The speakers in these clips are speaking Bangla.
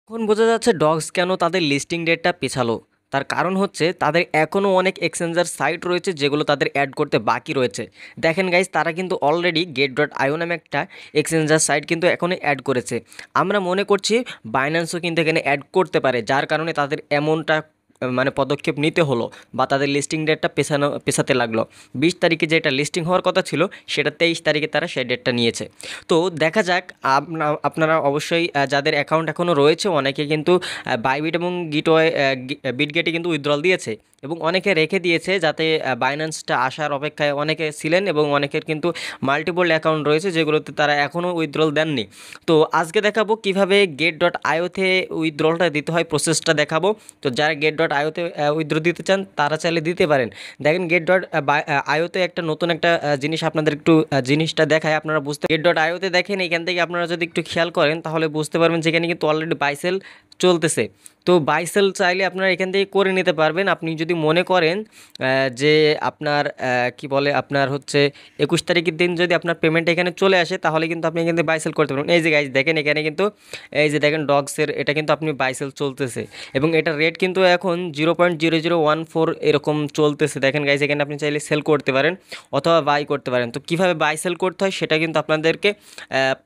এখন বোঝা যাচ্ছে ডগস কেন তাদের লিস্টিং ডেটটা পেছালো। তার কারণ হচ্ছে তাদের এখনও অনেক এক্সচেঞ্জার সাইট রয়েছে যেগুলো তাদের অ্যাড করতে বাকি রয়েছে। দেখেন গাইজ, তারা কিন্তু অলরেডি get.io নামে একটা এক্সচেঞ্জার সাইট কিন্তু এখনই অ্যাড করেছে। আমরা মনে করছি বাইন্যান্সও কিন্তু এখানে অ্যাড করতে পারে, যার কারণে তাদের এমনটা মানে পদক্ষেপ নিতে হলো বা তাদের লিস্টিং ডেটটা পেছাতে লাগলো। 20 তারিখে যেটা লিস্টিং হওয়ার কথা ছিল সেটা 23 তারিখে তারা সেই ডেটটা নিয়েছে। তো দেখা যাক, আপনারা অবশ্যই যাদের অ্যাকাউন্ট এখনও রয়েছে অনেকে কিন্তু বাইবিট এবং বিটগেটে কিন্তু উইথড্রল দিয়েছে এবং অনেকে রেখে দিয়েছে যাতে বাইন্যান্সটা আসার অপেক্ষায় অনেকে ছিলেন, এবং অনেকের কিন্তু মাল্টিপল অ্যাকাউন্ট রয়েছে যেগুলোতে তারা এখনও উইথড্রল দেননি। তো আজকে দেখাবো কিভাবে get.ioতে উইথড্রলটা দিতে হয়, প্রসেসটা দেখাবো। তো যারা get.ioতে উইথড্র দিতে চান তারা চাইলে দিতে পারেন। দেখেন get.ioতে একটা নতুন একটা জিনিস আপনাদের একটু জিনিসটা দেখায়, আপনারা বুঝতে get.ioতে দেখেন এখান থেকে আপনারা যদি একটু খেয়াল করেন তাহলে বুঝতে পারবেন যেখানে কিন্তু অলরেডি বাইসেল চলতেছে। তো বাইসেল চাইলে আপনারা এখান থেকে করে নিতে পারবেন। আপনি যদি মনে করেন যে আপনার কি বলে আপনার হচ্ছে 21 তারিখের দিন যদি আপনার পেমেন্ট এখানে চলে আসে তাহলে কিন্তু আপনি এখান থেকে বাইসেল করতে পারবেন। এই যে গাইজ দেখেন এখানে কিন্তু এই যে দেখেন ডগসের এটা কিন্তু আপনি বাইসেল চলতেছে এবং এটার রেট কিন্তু এখন 0.0014 এরকম চলতেছে। দেখেন গাইজ এখানে আপনি চাইলে সেল করতে পারেন অথবা বাই করতে পারেন। তো কীভাবে বাই সেল করতে হয় সেটা কিন্তু আপনাদেরকে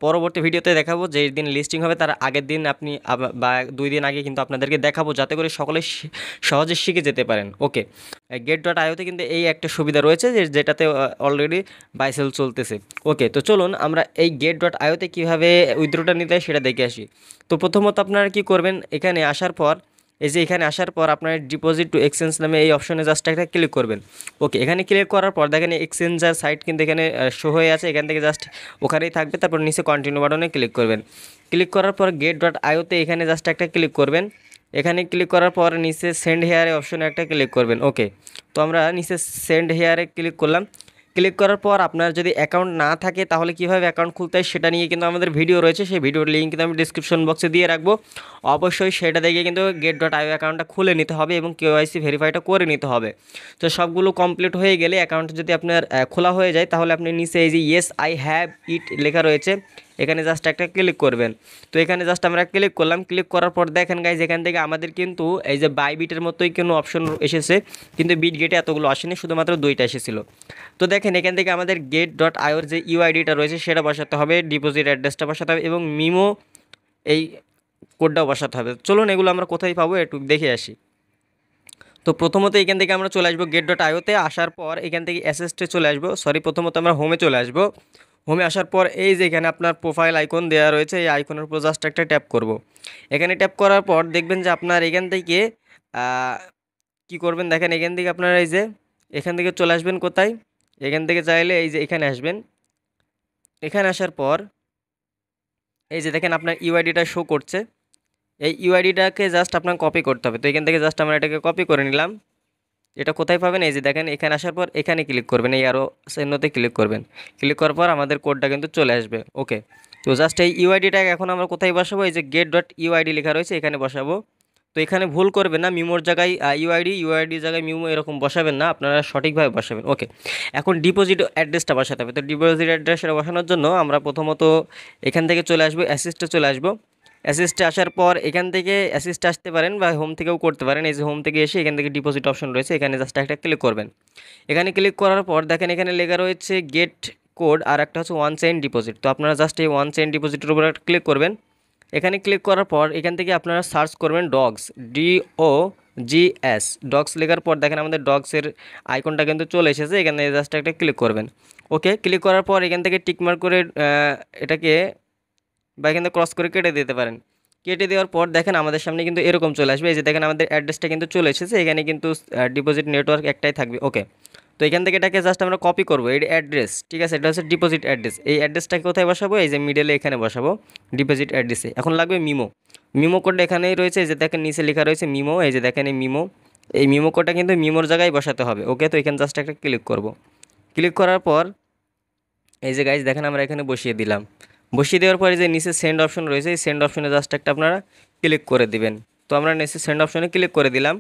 পরবর্তী ভিডিওতে দেখাবো। যেই দিন লিস্টিং হবে তার আগের দিন আপনি বা 2 দিন আগে কিন্তু আপনাদেরকে দেখাবো, যাতে করে সকলে সহজে শিখে যেতে পারেন। ওকে, get.ioতে কিন্তু এই একটা সুবিধা রয়েছে যেটাতে অলরেডি বাই সেল চলতেছে। ওকে, তো চলুন আমরা এই get.ioতে কীভাবে উইথড্রটা নিতে হয় সেটা দেখে আসি। তো প্রথমত আপনারা কি করবেন, এখানে আসার পর এই যে এখানে আসার পর আপনার ডিপোজিট টু এক্সচেঞ্জ নামে এই অপশনে জাস্ট একটা ক্লিক করবেন। ওকে, এখানে ক্লিক করার পর দেখেন এক্সচেঞ্জার সাইট কিন্তু এখানে শো হয়ে আছে, এখান থেকে জাস্ট ওখানেই থাকবে। তারপর নিচে কন্টিনিউ বাটনে ক্লিক করবেন। ক্লিক করার পর get.ioতে এখানে জাস্ট একটা ক্লিক করবেন। এখানে ক্লিক করার পর নিচে সেন্ড হেয়ারে অপশনে একটা ক্লিক করবেন। ওকে, তো আমরা নিচে সেন্ড হেয়ারে ক্লিক করলাম। ক্লিক করার পর আপনার যদি অ্যাকাউন্ট না থাকে তাহলে কীভাবে অ্যাকাউন্ট খুলতে হয় সেটা নিয়ে কিন্তু আমাদের ভিডিও রয়েছে, সেই ভিডিওর লিঙ্ক কিন্তু আমি ডিসক্রিপশন বক্সে দিয়ে রাখবো। অবশ্যই সেটা দেখে কিন্তু get.io অ্যাকাউন্টটা খুলে নিতে হবে এবং কেওয়াইসি ভেরিফাইটা করে নিতে হবে। তো সবগুলো কমপ্লিট হয়ে গেলে অ্যাকাউন্ট যদি আপনার খোলা হয়ে যায় তাহলে আপনি নিচে এই যে ইয়েস আই হ্যাভ ইট লেখা রয়েছে এখানে জাস্ট একটা ক্লিক করবেন। তো এখানে জাস্ট আমরা ক্লিক করলাম। ক্লিক করার পর দেখেন গাইজ এখান থেকে আমাদের কিন্তু এই যে বাইবিটের মতোই কোনো অপশন এসেছে, কিন্তু বিটগেটে এতগুলো আসেনি, শুধুমাত্র 2টা এসেছিল। তো দেখেন এখান থেকে আমাদের get.ioর যে ইউআইডিটা রয়েছে সেটা বসাতে হবে, ডিপোজিট অ্যাড্রেসটা বসাতে হবে এবং মিমো এই কোডটাও বসাতে হবে। চলুন এগুলো আমরা কোথায় পাবো একটু দেখে আসি। তো প্রথমত এখান থেকে আমরা চলে আসবো get.ioতে। আসার পর এখান থেকে অ্যাসেস্টে চলে আসবো, প্রথমত আমরা হোমে চলে আসবো। হোমে আসার পর এই যে এখানে আপনার প্রোফাইল আইকন দেওয়া রয়েছে, এই আইকনের উপর জাস্ট একটা ট্যাপ করব। এখানে ট্যাপ করার পর দেখবেন যে আপনার এখান থেকে কি করবেন, দেখেন এখান থেকে আপনারা এই যে এখান থেকে চলে আসবেন কোথায়, এখান থেকে চাইলে এই যে এখানে আসবেন। এখানে আসার পর এই যে দেখেন আপনার ইউআইডিটা শো করছে, এই ইউআইডিটাকে জাস্ট আপনার কপি করতে হবে। তো এখান থেকে জাস্ট আমরা এটাকে কপি করে নিলাম। এটা কোথায় পাবেন, এই যে দেখেন এখানে আসার পর এখানে ক্লিক করবেন, এই আরও চিহ্নতে ক্লিক করবেন। ক্লিক করার পর আমাদের কোডটা কিন্তু চলে আসবে। ওকে, তো জাস্ট এই ইউআইডিটাকে এখন আমরা কোথায় বসাবো, এই যে get.uid লেখা রয়েছে এখানে বসাবো। তো এখানে ভুল করবেন না, মিমোর জায়গায় ইউআইডির জায়গায় মিমো এরকম বসাবেন না, আপনারা সঠিকভাবে বসাবেন। ওকে, এখন ডিপোজিট অ্যাড্রেসটা বসাতে হবে। তো ডিপোজিট অ্যাড্রেসটা বসানোর জন্য আমরা প্রথমত এখান থেকে চলে আসবো, অ্যাসিস্টে চলে আসবো। অ্যাসিস্টে আসার পর এখান থেকে অ্যাসিস্টে আসতে পারেন বা হোম থেকেও করতে পারেন। এই যে হোম থেকে এসে এখান থেকে ডিপোজিট অপশন রয়েছে, এখানে জাস্ট একটা ক্লিক করবেন। এখানে ক্লিক করার পর দেখেন এখানে লেখা রয়েছে গেট কোড আর একটা হচ্ছে ওয়ান টাইম ডিপোজিট। তো আপনারা জাস্ট এই ওয়ান টাইম ডিপোজিটের উপর ক্লিক করবেন। এখানে ক্লিক করার পর এখান থেকে আপনারা সার্চ করবেন ডগস, DOGS। ডগস লেখার পর দেখেন আমাদের ডগসের আইকনটা কিন্তু চলে এসেছে, এখানে জাস্ট একটা ক্লিক করবেন। ওকে, ক্লিক করার পর এখান থেকে টিকমার্ক করে এটাকে বা এখান থেকে ক্রস করে কেটে দিতে পারেন। কেটে দেওয়ার পর দেখেন আমাদের সামনে কিন্তু এরকম চলে আসবে। এই যে দেখেন আমাদের অ্যাড্রেসটা কিন্তু চলে এসেছে, এখানে কিন্তু ডিপোজিট নেটওয়ার্ক একটাই থাকবে। ওকে, তো এখান থেকে এটাকে জাস্ট আমরা কপি করবো, এই অ্যাড্রেস, ঠিক আছে, এটা হচ্ছে ডিপোজিট অ্যাড্রেস। এই অ্যাড্রেসটাকে কোথায় বসাবো, এই যে মিডলে এখানে বসাবো ডিপোজিট অ্যাড্রেসে। এখন লাগবে মিমো কোডটা এখানেই রয়েছে, এই যে দেখেন নিচে লেখা রয়েছে মিমো, এই যে দেখেন এই মিমো কোডটা কিন্তু মিমোর জায়গায় বসাতে হবে। ওকে, তো এখানে জাস্ট একটা ক্লিক করব। ক্লিক করার পর এই যে গাইজ দেখেন আমরা এখানে বসিয়ে দিলাম। বসিয়ে দেওয়ার পরে যে নিচে সেন্ড অপশন রয়েছে, এই সেন্ড অপশনে জাস্ট একটা আপনারা ক্লিক করে দিবেন। তো আমরা নিচে সেন্ড অপশনে ক্লিক করে দিলাম।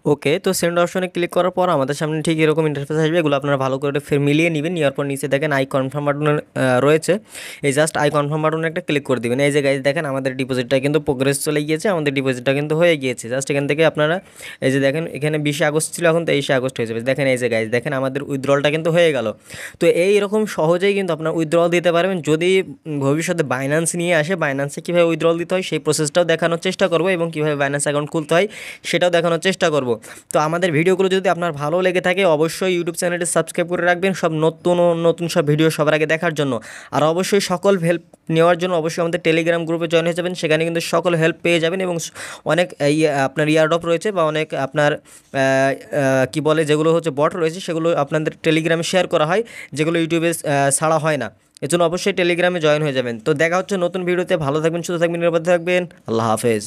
ওকে, তো সেন্ড অপশনে ক্লিক করার পর আমাদের সামনে ঠিক এরকম ইন্টারফেস আসবে। এগুলো আপনারা ভালো করে ফের মিলিয়ে নেবেন। নেওয়ার পর নিচে দেখেন আই কনফার্ম বাটন রয়েছে, এই জাস্ট আই কনফার্ম বাটনে একটা ক্লিক করে দিবেন। এই যে গাইজ দেখেন আমাদের ডিপোজিটটা কিন্তু প্রোগ্রেস চলে গিয়েছে, আমাদের ডিপোজিটটা কিন্তু হয়ে গিয়েছে। জাস্ট এখান থেকে আপনারা এই যে দেখেন এখানে 20 আগস্ট ছিল, এখন 23 আগস্ট হয়ে যাবে। দেখেন এই যে গাইজ দেখেন আমাদের উইথড্রলটা কিন্তু হয়ে গেল। তো এই রকম সহজেই কিন্তু আপনার উইথড্রল দিতে পারবেন। যদি ভবিষ্যতে বাইন্যান্স নিয়ে আসে, বাইন্যান্সে কীভাবে উইথড্রল দিতে হয় সেই প্রসেসটাও দেখানোর চেষ্টা করবো, এবং কীভাবে বাইন্যান্স অ্যাকাউন্ট খুলতে হয় সেটাও দেখানোর চেষ্টা করব। তো আমাদের ভিডিওগুলো যদি আপনার ভালো লেগে থাকে অবশ্যই ইউটিউব চ্যানেলটি সাবস্ক্রাইব করে রাখবেন সব নতুন সব ভিডিও সবার আগে দেখার জন্য। আর অবশ্যই সকল হেল্প নেওয়ার জন্য অবশ্যই আমাদের টেলিগ্রাম গ্রুপে জয়েন হয়ে যাবেন, সেখানে কিন্তু সকল হেল্প পেয়ে যাবেন। এবং অনেক আপনার ইয়ারড্রপ রয়েছে বা অনেক আপনার কি বলে যেগুলো হচ্ছে বট রয়েছে, সেগুলো আপনাদের টেলিগ্রামে শেয়ার করা হয়, যেগুলো ইউটিউবে ছাড়া হয় না। এর জন্য অবশ্যই টেলিগ্রামে জয়েন হয়ে যাবেন। তো দেখা হচ্ছে নতুন ভিডিওতে। ভালো থাকবেন, সুস্থ থাকবেন, নিরাপদে থাকবেন। আল্লাহ হাফেজ।